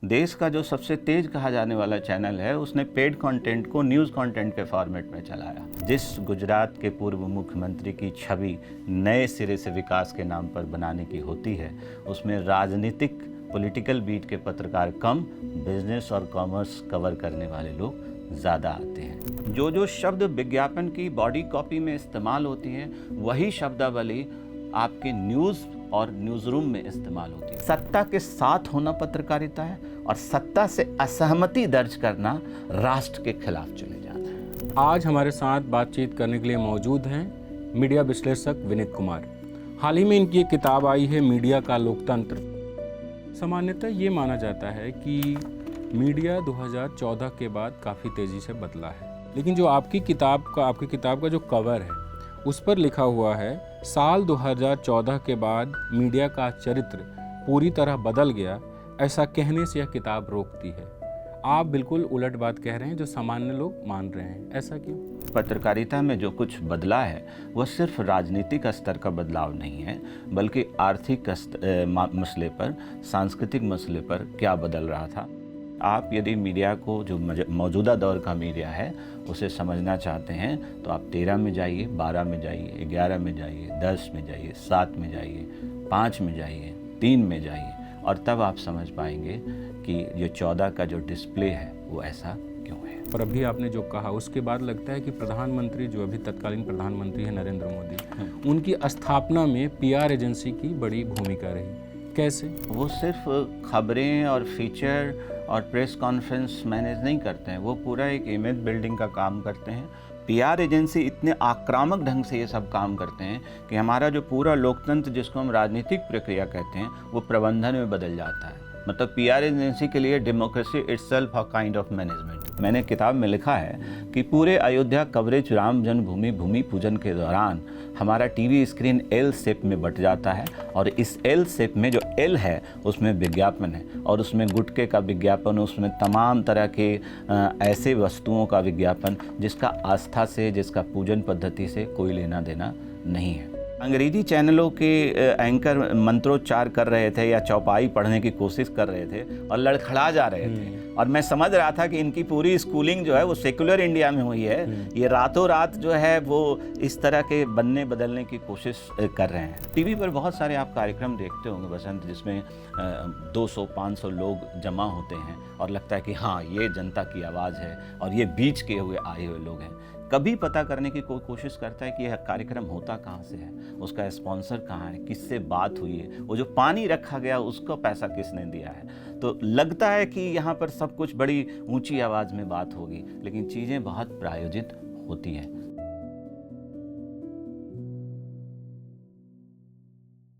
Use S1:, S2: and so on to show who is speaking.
S1: देश का जो सबसे तेज कहा जाने वाला चैनल है, उसने पेड कंटेंट को न्यूज़ कंटेंट के फॉर्मेट में चलाया। जिस गुजरात के पूर्व मुख्यमंत्री की छवि नए सिरे से विकास के नाम पर बनाने की होती है, उसमें राजनीतिक पॉलिटिकल बीट के पत्रकार कम, बिजनेस और कॉमर्स कवर करने वाले लोग ज़्यादा आते हैं। जो शब्द विज्ञापन की बॉडी कॉपी में इस्तेमाल होती हैं, वही शब्दावली आपके न्यूज़ और न्यूज़ रूम में इस्तेमाल होती है। सत्ता के साथ होना पत्रकारिता है और सत्ता से असहमति दर्ज करना राष्ट्र के खिलाफ चले जाना है।
S2: आज हमारे साथ बातचीत करने के लिए मौजूद हैं मीडिया विश्लेषक विनीत कुमार। हाल ही में इनकी एक किताब आई है, मीडिया का लोकतंत्र। सामान्यतः ये माना जाता है कि मीडिया 2014 के बाद काफ़ी तेज़ी से बदला है, लेकिन जो आपकी किताब का जो कवर है उस पर लिखा हुआ है, साल 2014 के बाद मीडिया का चरित्र पूरी तरह बदल गया। ऐसा कहने से यह किताब रोकती है। आप बिल्कुल उलट बात कह रहे हैं जो सामान्य लोग मान रहे हैं, ऐसा क्यों?
S1: पत्रकारिता में जो कुछ बदला है वह सिर्फ राजनीतिक स्तर का बदलाव नहीं है, बल्कि आर्थिक मसले पर, सांस्कृतिक मसले पर क्या बदल रहा था। आप यदि मीडिया को, जो मौजूदा दौर का मीडिया है, उसे समझना चाहते हैं तो आप 13 में जाइए, 12 में जाइए, 11 में जाइए, 10 में जाइए, 7 में जाइए, 5 में जाइए, 3 में जाइए, और तब आप समझ पाएंगे कि ये 14 का जो डिस्प्ले है वो ऐसा क्यों है।
S2: और अभी आपने जो कहा उसके बाद लगता है कि प्रधानमंत्री, जो अभी तत्कालीन प्रधानमंत्री हैं नरेंद्र मोदी, उनकी स्थापना में PR एजेंसी की बड़ी भूमिका रही। कैसे?
S1: वो सिर्फ खबरें और फीचर और प्रेस कॉन्फ्रेंस मैनेज नहीं करते हैं, वो पूरा एक इमेज बिल्डिंग का काम करते हैं। PR एजेंसी इतने आक्रामक ढंग से ये सब काम करते हैं कि हमारा जो पूरा लोकतंत्र, जिसको हम राजनीतिक प्रक्रिया कहते हैं, वो प्रबंधन में बदल जाता है। मतलब PR एजेंसी के लिए democracy itself a kind of management. मैंने किताब में लिखा है कि पूरे अयोध्या कवरेज राम जन्मभूमि भूमि पूजन के दौरान हमारा TV स्क्रीन L शेप में बट जाता है, और इस L शेप में जो L है उसमें विज्ञापन है, और उसमें गुटखे का विज्ञापन, उसमें तमाम तरह के ऐसे वस्तुओं का विज्ञापन जिसका आस्था से, जिसका पूजन पद्धति से कोई लेना देना नहीं है। अंग्रेजी चैनलों के एंकर मंत्रोच्चार कर रहे थे या चौपाई पढ़ने की कोशिश कर रहे थे और लड़खड़ा जा रहे थे, और मैं समझ रहा था कि इनकी पूरी स्कूलिंग जो है वो सेकुलर इंडिया में हुई है। ये रातों रात जो है वो इस तरह के बनने बदलने की कोशिश कर रहे हैं। TV पर बहुत सारे आप कार्यक्रम देखते होंगे बसंत, जिसमें 200-500 लोग जमा होते हैं और लगता है कि हाँ, ये जनता की आवाज़ है और ये बीच के हुए आए हुए लोग हैं। कभी पता करने की कोई कोशिश करता है कि यह कार्यक्रम होता कहाँ से है, उसका स्पॉन्सर कहाँ है, किससे बात हुई है, वो जो पानी रखा गया उसको पैसा किसने दिया है। तो लगता है कि यहाँ पर सब कुछ बड़ी ऊंची आवाज़ में बात होगी, लेकिन चीज़ें बहुत प्रायोजित होती हैं।